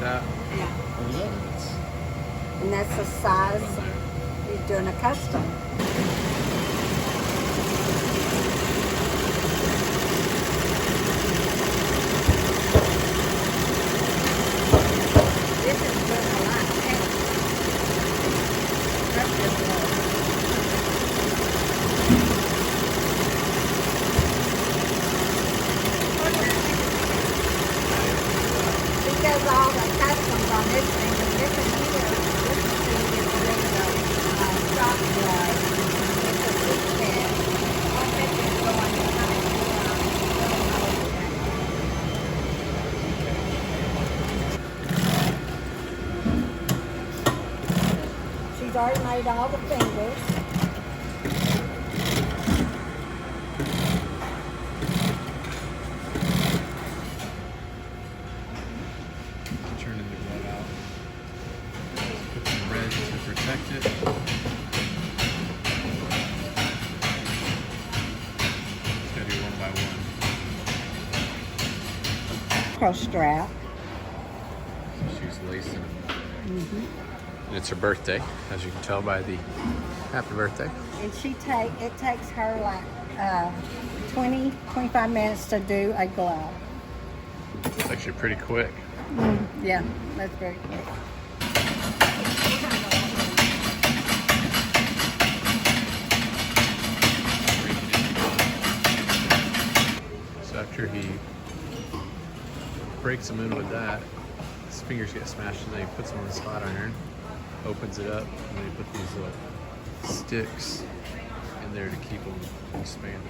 like that. Yeah. It's And that's the size on there. he's doing a custom. This is doing a lot. He does all the customs on this thing, and this is here. This is to get rid of stock blood. It's a big bed. All this is going behind the She's already made all the fingers. Turning the glove out. Put some red to protect it. Just gotta do one by one. Pro strap. So she's lacing them. And it's her birthday, as you can tell by the happy birthday. And it takes her like 20-25 minutes to do a glove. It's actually pretty quick. Yeah, that's very quick. So after he breaks them in with that, his fingers get smashed and then he puts them on the spot iron, opens it up, and then he put these little sticks in there to keep them expanded.